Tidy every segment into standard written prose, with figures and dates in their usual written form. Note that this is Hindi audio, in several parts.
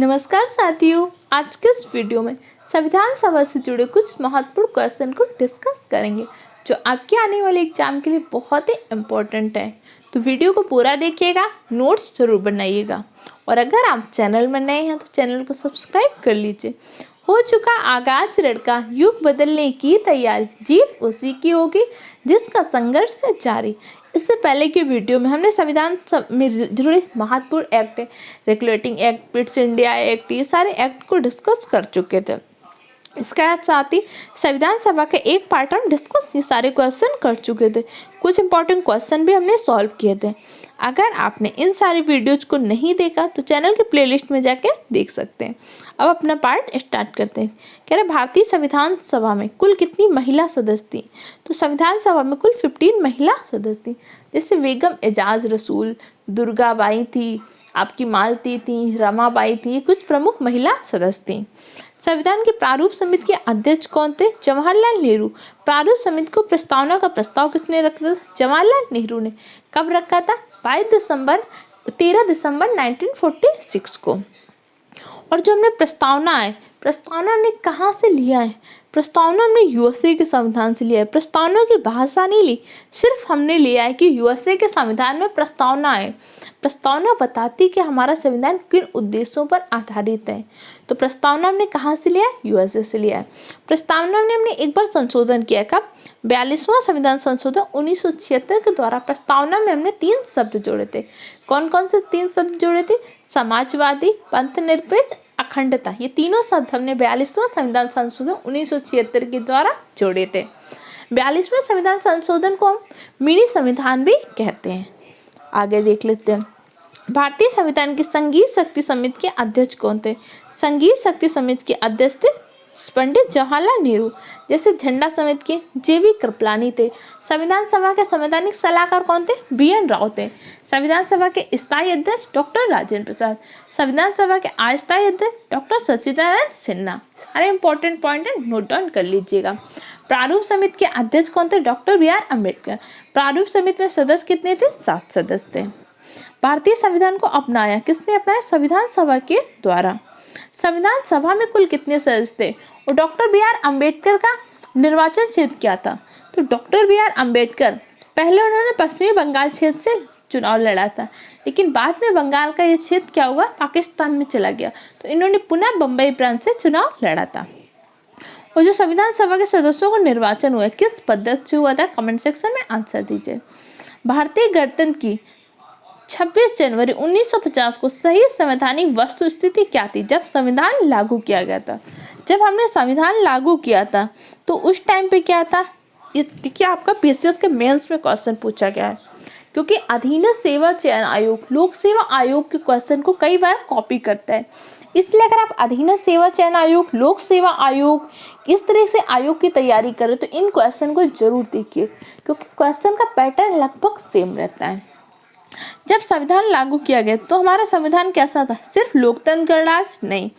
नमस्कार साथियों, आज के इस वीडियो में संविधान सभा से जुड़े कुछ महत्वपूर्ण क्वेश्चन को डिस्कस करेंगे जो आपके आने वाले एग्जाम के लिए बहुत ही इम्पोर्टेंट है। तो वीडियो को पूरा देखिएगा, नोट्स जरूर बनाइएगा और अगर आप चैनल में नए हैं तो चैनल को सब्सक्राइब कर लीजिए। हो चुका आगाज लड़का, युग बदलने की तैयारी, जीत उसी की होगी जिसका संघर्ष है जारी। इससे पहले की वीडियो में हमने संविधान में जुड़े महत्वपूर्ण act, regulating act, Pitt's India act, ये सारे एक्ट को डिस्कस कर चुके थे। इसके साथ ही संविधान सभा के एक पार्ट हम डिस्कस ये सारे क्वेश्चन कर चुके थे। कुछ इंपॉर्टेंट क्वेश्चन भी हमने सॉल्व किए थे। अगर आपने इन सारी वीडियोज को नहीं देखा तो चैनल के प्लेलिस्ट में जाके देख सकते हैं। अब अपना पार्ट स्टार्ट करते हैं। कह रहे भारतीय संविधान सभा में कुल कितनी महिला सदस्य थी? तो संविधान सभा में कुल 15 महिला सदस्य थी। जैसे बेगम एजाज रसूल, दुर्गाबाई थी, आपकी मालती थी, रमाबाई थी, कुछ प्रमुख महिला सदस्य थी। संविधान के प्रारूप समिति के अध्यक्ष कौन थे? जवाहरलाल नेहरू। प्रारूप समिति को प्रस्तावना का प्रस्ताव किसने रखा था? जवाहरलाल नेहरू ने। कब रखा था? 13 दिसंबर 1946 को। और जो हमने प्रस्तावना हमने कहाँ से लिया है? प्रस्तावना हमने यूएसए के संविधान से लिया है। प्रस्तावना की भाषा नहीं ली, सिर्फ हमने लिया है कि यूएसए के संविधान में प्रस्तावना है। प्रस्तावना बताती कि हमारा संविधान किन उद्देश्यों पर आधारित है। तो प्रस्तावना हमने कहाँ से लिया है? यूएसए से लिया है। प्रस्तावना में हमने एक बार संशोधन किया। कब? 42वां संविधान संशोधन 1976 के द्वारा प्रस्तावना में हमने 3 शब्द जोड़े थे। कौन कौन से 3 शब्द जोड़े थे? समाजवादी, पंथ निरपेक्ष, अखंडता। ये तीनों शब्द हमने 42वां संविधान संशोधन 1976 के द्वारा जोड़े थे। 42वें संविधान संशोधन को हम मिनी संविधान भी कहते हैं। आगे देख लेते हैं। भारतीय संविधान की संगीत शक्ति समिति के अध्यक्ष कौन थे? संगीत शक्ति समिति के अध्यक्ष थे पंडित जवाहरलाल नेहरू। जैसे झंडा समिति के जेबी कृपलानी थे। संविधान सभा के संवैधानिक सलाहकार कौन थे? बीएन राव थे। संविधान सभा के स्थायी अध्यक्ष डॉक्टर राजेंद्र प्रसाद। संविधान सभा के अस्थायी अध्यक्ष डॉक्टर सच्चिदानंद सिन्हा। सारे इंपॉर्टेंट पॉइंट है, नोट डाउन कर लीजिएगा। प्रारूप समिति के अध्यक्ष कौन थे? Doctor BR Ambedkar. प्रारूप समिति में सदस्य कितने थे? 7 सदस्य थे। भारतीय संविधान को अपनाया किसने? अपनाया संविधान सभा के द्वारा। संविधान सभा में कुल कितने सदस्य थे? और डॉक्टर BR अम्बेडकर का निर्वाचन क्षेत्र क्या था? तो डॉक्टर BR अम्बेडकर पहले उन्होंने पश्चिमी बंगाल क्षेत्र से चुनाव लड़ा था, लेकिन बाद में बंगाल का ये क्षेत्र क्या हुआ? पाकिस्तान में चला गया, तो इन्होंने पुनः बम्बई प्रांत से चुनाव लड़ा था। और जो संविधान सभा के सदस्यों को निर्वाचन हुआ किस पद्धति से हुआ था? कमेंट सेक्शन में आंसर दीजिए। भारतीय गणतंत्र की 26 जनवरी 1950 को सही संवैधानिक वस्तुस्थिति क्या थी? जब संविधान लागू किया गया था। जब हमने संविधान लागू किया था तो उस टाइम पे क्या था? ये देखिए, आपका पीसीएस के मेंस में क्वेश्चन पूछा गया है, क्योंकि अधीनस्थ सेवा चयन आयोग लोक सेवा आयोग के क्वेश्चन को कई बार कॉपी करता है। इसलिए अगर आप अधीनस्थ सेवा चयन आयोग, लोक सेवा आयोग, इस तरह से आयोग की तैयारी करें तो इन क्वेश्चन को जरूर देखिए, क्योंकि क्वेश्चन का पैटर्न लगभग सेम रहता है। जब संविधान लागू किया गया तो हमारा संविधान कैसा था? सिर्फ लोकतंत्र गणराज नहीं,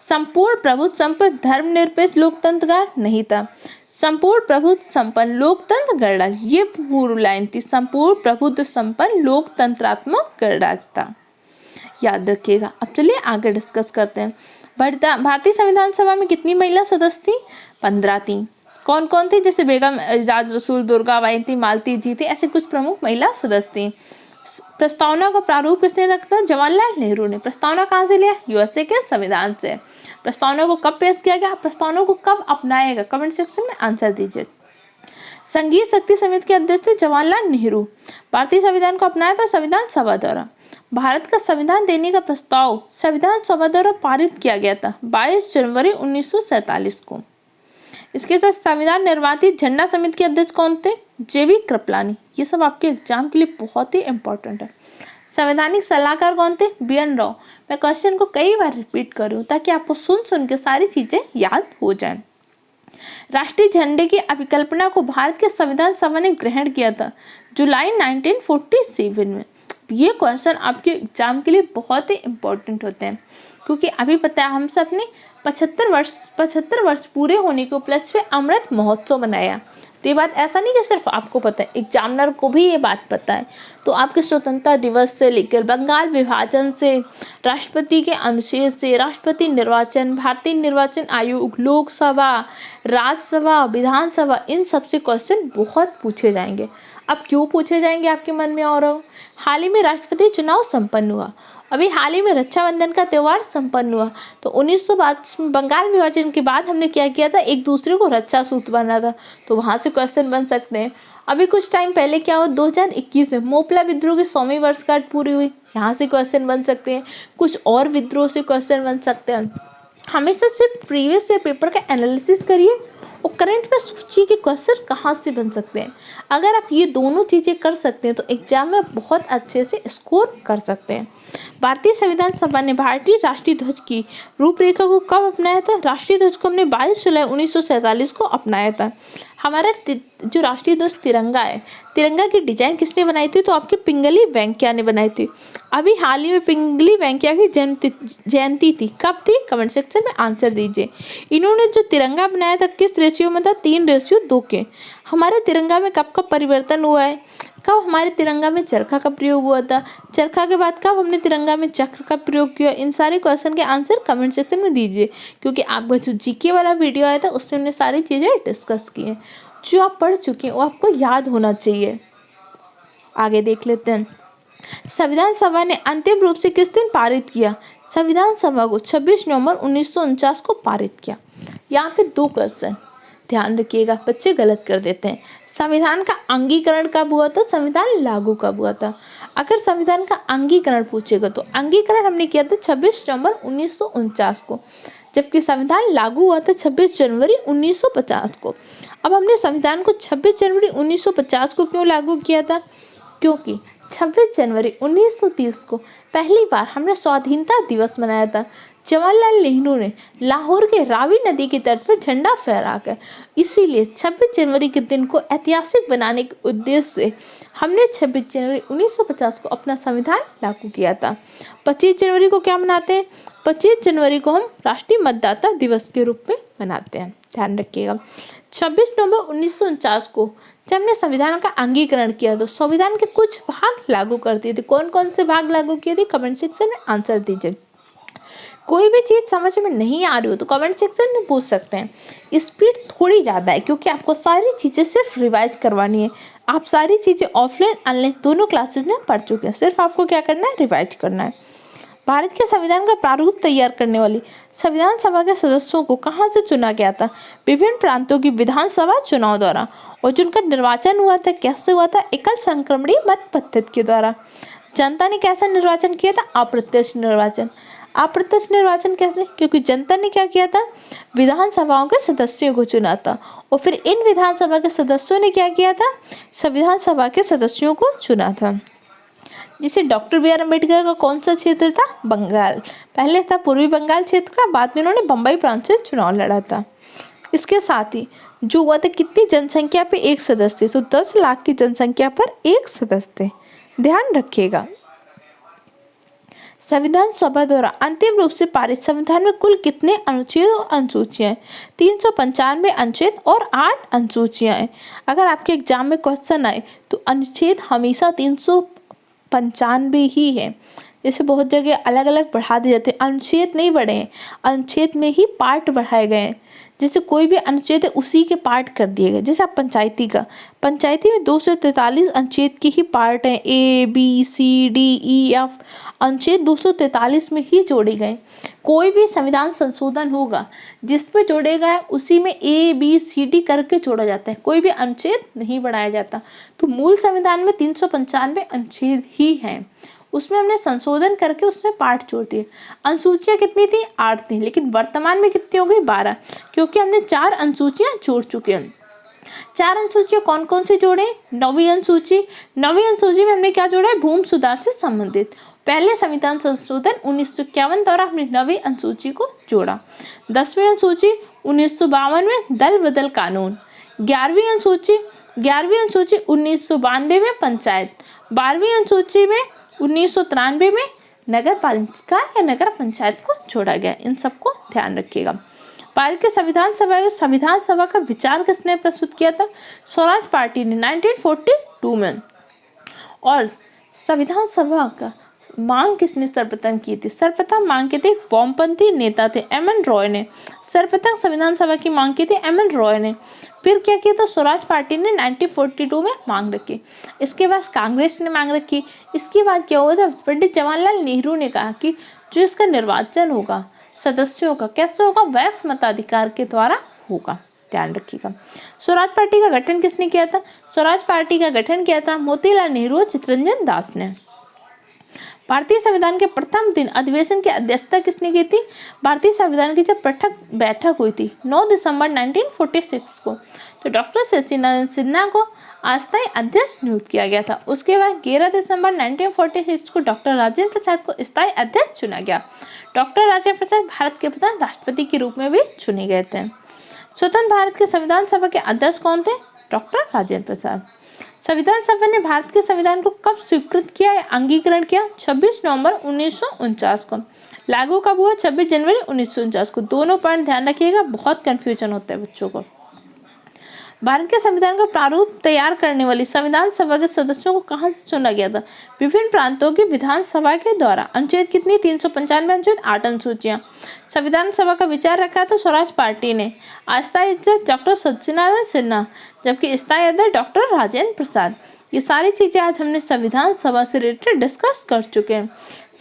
संपूर्ण प्रभुत्व संपन्न धर्मनिरपेक्ष लोकतंत्र का नहीं था। संपूर्ण प्रभुत्व संपन्न लोकतंत्र गणराज, ये पूर्व लाइन थी। संपूर्ण प्रभुत्व संपन्न लोकतंत्रात्मक गणराज था, याद रखिएगा। अब चलिए आगे डिस्कस करते हैं। भारतीय संविधान सभा में कितनी महिला सदस्य थी? 15 थी। कौन कौन थी? जैसे बेगम एजाज रसूल, दुर्गाबाई थी, मालती जी थी, ऐसे कुछ प्रमुख महिला सदस्य थी। प्रस्तावना का प्रारूप किसने रखा? जवाहरलाल नेहरू ने। प्रस्तावना कहाँ से लिया? यूएसए के संविधान से। प्रस्तावना को कब पेश किया गया? प्रस्तावना को कब अपनाएगा? कमेंट सेक्शन में आंसर दीजिए। संगीत शक्ति समिति के अध्यक्ष थे जवाहरलाल नेहरू। भारतीय संविधान को अपनाया था संविधान सभा द्वारा। भारत का संविधान देने का प्रस्ताव संविधान सभा द्वारा पारित किया गया था 22 जनवरी 1947 को। इसके साथ संविधान निर्माती झंडा समिति के अध्यक्ष कौन थे? जेबी कृपलानी। ये सब आपके एग्जाम के लिए बहुत ही इंपॉर्टेंट है। संवैधानिक सलाहकार कौन थे? बीएन राव। मैं क्वेश्चन को कई बार रिपीट कर रही हूँ ताकि आपको सुन के सारी चीजें याद हो जाएं। राष्ट्रीय झंडे की अभिकल्पना को भारत के संविधान सभा ने ग्रहण किया था जुलाई 1947 में। ये क्वेश्चन आपके एग्जाम के लिए बहुत ही इंपॉर्टेंट होते हैं, क्योंकि अभी पता है हम सब ने 75 वर्ष पूरे होने के उपलक्ष्य में अमृत महोत्सव मनाया। तो ये बात ऐसा नहीं कि सिर्फ आपको पता है, एग्जामिनर को भी ये बात पता है। तो आपके स्वतंत्रता दिवस से लेकर बंगाल विभाजन से, राष्ट्रपति के अनुच्छेद से, राष्ट्रपति निर्वाचन, भारतीय निर्वाचन आयोग, लोकसभा, राज्यसभा, विधानसभा, इन सब से क्वेश्चन बहुत पूछे जाएंगे। अब क्यों पूछे जाएंगे आपके मन में और हाल ही में राष्ट्रपति चुनाव संपन्न हुआ, अभी हाल ही में रक्षाबंधन का त्यौहार संपन्न हुआ। तो 1952 बंगाल विभाजन के बाद हमने क्या किया था, एक दूसरे को रक्षा सूत्र बना था, तो वहाँ से क्वेश्चन बन सकते हैं। अभी कुछ टाइम पहले क्या हुआ, 2021 में मोपला विद्रोह की 100वीं वर्षगांठ पूरी हुई, यहाँ से क्वेश्चन बन सकते हैं। कुछ और विद्रोह से क्वेश्चन बन सकते हैं। हमेशा सिर्फ प्रीवियस ईयर पेपर का एनालिसिस करिए और करंट में सोचिए कि क्वेश्चन कहाँ से बन सकते हैं। अगर आप ये दोनों चीज़ें कर सकते हैं तो एग्जाम में बहुत अच्छे से स्कोर कर सकते हैं। भारतीय संविधान सभा ने भारतीय राष्ट्रीय ध्वज की रूपरेखा को कब अपनाया था? राष्ट्रीय ध्वज को हमने 22 जुलाई 1947 को अपनाया था। हमारा जो राष्ट्रीय ध्वज तिरंगा है, तिरंगा की डिजाइन किसने बनाई थी? तो आपकी पिंगली वेंकैया ने बनाई थी। अभी हाल ही में पिंगली वेंकैया की जयंती थी, कब थी? कमेंट सेक्शन में आंसर दीजिए। इन्होंने जो तिरंगा बनाया था किस रेशियो में था? 3:2 के। हमारे तिरंगा में कब कब परिवर्तन हुआ है? कब हमारे तिरंगा में चरखा का प्रयोग हुआ था? चरखा के बाद कब हमने तिरंगा में चक्र का प्रयोग किया? इन सारे क्वेश्चन के आंसर कमेंट सेक्शन में दीजिए, क्योंकि आपका जो जीके वाला वीडियो आया था उसमें हमने सारी चीज़ें डिस्कस की हैं। जो आप पढ़ चुके हैं वो आपको याद होना चाहिए। आगे देख लेते हैं। संविधान सभा ने अंतिम रूप से किस दिन पारित किया? संविधान सभा को 26 नवंबर 1949 को पारित किया। यहाँ पे 2 क्वेश्चन ध्यान रखिएगा, बच्चे गलत कर देते हैं। संविधान का अंगीकरण कब हुआ था? संविधान लागू कब हुआ था? अगर संविधान का अंगीकरण पूछेगा तो अंगीकरण हमने किया था 26 नवंबर 1949 को, जबकि संविधान लागू हुआ था 26 जनवरी 1950 को। अब हमने संविधान को 26 जनवरी 1950 को क्यों लागू किया था? क्योंकि 26 जनवरी 1930 को पहली बार हमने स्वाधीनता दिवस मनाया था। जवाहरलाल नेहरू ने लाहौर के रावी नदी के तट पर झंडा फहराकर, इसीलिए 26 जनवरी के दिन को ऐतिहासिक बनाने के उद्देश्य से हमने 26 जनवरी 1950 को अपना संविधान लागू किया था। 25 जनवरी को क्या मनाते हैं? 25 जनवरी को हम राष्ट्रीय मतदाता दिवस के रूप में मनाते हैं, ध्यान रखिएगा। 26 नवंबर 1949 को जब हमने संविधान का अंगीकरण किया तो संविधान के कुछ भाग लागू कर दिए थे। कौन कौन से भाग लागू किए थे? कमेंट सेक्शन में आंसर दीजिए। कोई भी चीज़ समझ में नहीं आ रही हो तो कमेंट सेक्शन में पूछ सकते हैं। स्पीड थोड़ी ज़्यादा है क्योंकि आपको सारी चीज़ें सिर्फ रिवाइज करवानी है। आप सारी चीज़ें ऑफलाइन ऑनलाइन दोनों क्लासेज में पढ़ चुके हैं, सिर्फ आपको क्या करना है? रिवाइज करना है। भारत के संविधान का प्रारूप तैयार करने वाली संविधान सभा के सदस्यों को कहाँ से चुना गया था? विभिन्न प्रांतों की विधानसभा चुनाव द्वारा। और जिनका निर्वाचन हुआ था कैसे हुआ था? एकल संक्रमणीय मत पद्धति के द्वारा। जनता ने कैसा निर्वाचन किया था? अप्रत्यक्ष निर्वाचन। अप्रत्यक्ष निर्वाचन कैसे? क्योंकि जनता ने क्या किया था? विधानसभाओं के सदस्यों को चुना था और फिर इन विधानसभा के सदस्यों ने क्या किया था? संविधान सभा के सदस्यों को चुना था। जिसे डॉक्टर बी आर अम्बेडकर का कौन सा क्षेत्र था? बंगाल। पहले था पूर्वी बंगाल क्षेत्र का, बाद में उन्होंने बम्बई प्रांत से चुनाव लड़ा था। इसके साथ ही जो हुआ था, कितनी जनसंख्या पे एक सदस्य थे? तो 10 लाख की जनसंख्या पर एक सदस्य थे, ध्यान रखिएगा। संविधान सभा द्वारा अंतिम रूप से पारित संविधान में कुल कितने अनुच्छेद और अनुसूचियां हैं? 395 अनुच्छेद और 8 अनुसूचियां हैं। अगर आपके एग्जाम में क्वेश्चन आए तो अनुच्छेद हमेशा 395 ही है। जैसे बहुत जगह अलग अलग बढ़ा दिए जाते हैं, अनुच्छेद नहीं बढ़े हैं, अनुच्छेद में ही पार्ट बढ़ाए गए हैं। जैसे कोई भी अनुच्छेद है उसी के पार्ट कर दिए गए। जैसे आप पंचायती में 243 अनुच्छेद के ही पार्ट हैं, A B C D E F अनुच्छेद 243 में ही जोड़े गए। कोई भी संविधान संशोधन होगा जिस पे जोड़े गए उसी में A B C D करके जोड़ा जाता है, कोई भी अनुच्छेद नहीं बढ़ाया जाता। तो मूल संविधान में 395 अनुच्छेद ही हैं, उसमें हमने संशोधन करके उसमें पार्ट जोड़ दिए। अनुसूचियाँ कितनी थी? 8 थी, लेकिन वर्तमान में कितनी हो गई? 12, क्योंकि हमने 4 अनुसूचियाँ जोड़ चुके हैं। 4 अनुसूचियाँ कौन कौन सी जोड़े? 9वीं अनुसूची में हमने क्या जोड़ा है? भूमि सुधार से संबंधित। पहले संविधान संशोधन 1951 द्वारा हमने 9वीं अनुसूची को जोड़ा। 10वीं अनुसूची 1952 में दल बदल कानून। 11वीं अनुसूची 1992 में पंचायत। 12वीं अनुसूची में 1993 में नगर पालिका या नगर पंचायत को जोड़ा गया। इन सबको ध्यान रखिएगा। भारत के संविधान सभा का विचार किसने प्रस्तुत किया था? स्वराज पार्टी ने 1942 में। और संविधान सभा का मांग किसने सर्वप्रथम की थी? सर्वप्रथम मांग की थी वामपंथी नेता थे एम.एन. रॉय ने। सर्वप्रथम संविधान सभा की मांग की थी एम.एन. रॉय ने। फिर क्या किया था? स्वराज पार्टी ने 1942 में मांग रखी। इसके बाद कांग्रेस ने मांग रखी। इसके बाद क्या हुआ था? पंडित जवाहरलाल नेहरू ने कहा कि जो इसका निर्वाचन होगा सदस्यों का कैसे होगा? वयस्क मताधिकार के द्वारा होगा। ध्यान रखिएगा। स्वराज पार्टी का गठन किसने किया था? स्वराज पार्टी का गठन किया था मोतीलाल नेहरू और चित्तरंजन दास ने। भारतीय संविधान के प्रथम दिन अधिवेशन की अध्यक्षता किसने की थी? भारतीय संविधान की जब बैठक हुई थी 9 दिसंबर 1946 को, तो डॉक्टर सचिदानंद सिन्हा को अस्थायी अध्यक्ष नियुक्त किया गया था। उसके बाद 11 दिसंबर 1946 को डॉक्टर राजेंद्र प्रसाद को स्थायी अध्यक्ष चुना गया। डॉक्टर राजेंद्र प्रसाद भारत के प्रथम राष्ट्रपति के रूप में भी चुने गए थे। स्वतंत्र भारत के संविधान सभा के अध्यक्ष कौन थे? डॉक्टर राजेंद्र प्रसाद। संविधान सभा ने भारत के संविधान को कब स्वीकृत किया या अंगीकरण किया? 26 नवंबर 1949 को। लागू कब हुआ? 26 जनवरी 1949 को। दोनों पॉइंट ध्यान रखिएगा, बहुत कंफ्यूजन होता है बच्चों को। भारत के संविधान का प्रारूप तैयार करने वाली संविधान सभा के सदस्यों को कहां से चुना गया था? विभिन्न प्रांतों की विधानसभा के द्वारा। अनुच्छेद कितनी? 395 अनुच्छेद, 8 अनुसूचियां। संविधान सभा का विचार रखा था स्वराज पार्टी ने। अस्थायी अध्यक्ष डॉक्टर सचिदानंद सिन्हा, जबकि स्थायी अध्यक्ष डॉक्टर राजेंद्र प्रसाद। ये सारी चीजें आज हमने संविधान सभा से रिलेटेड डिस्कस कर चुके हैं।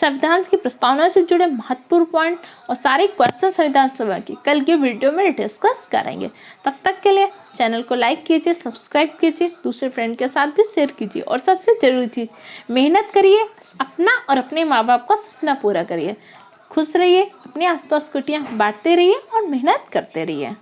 संविधान की प्रस्तावना से जुड़े महत्वपूर्ण पॉइंट और सारे क्वेश्चन संविधान सभा की कल के वीडियो में डिस्कस करेंगे। तब तक के लिए चैनल को लाइक कीजिए, सब्सक्राइब कीजिए, दूसरे फ्रेंड के साथ भी शेयर कीजिए और सबसे जरूरी चीज़, मेहनत करिए, अपना और अपने माँ बाप का सपना पूरा करिए। खुश रहिए, अपने आसपास कुटियाँ बांटते रहिए और मेहनत करते रहिए।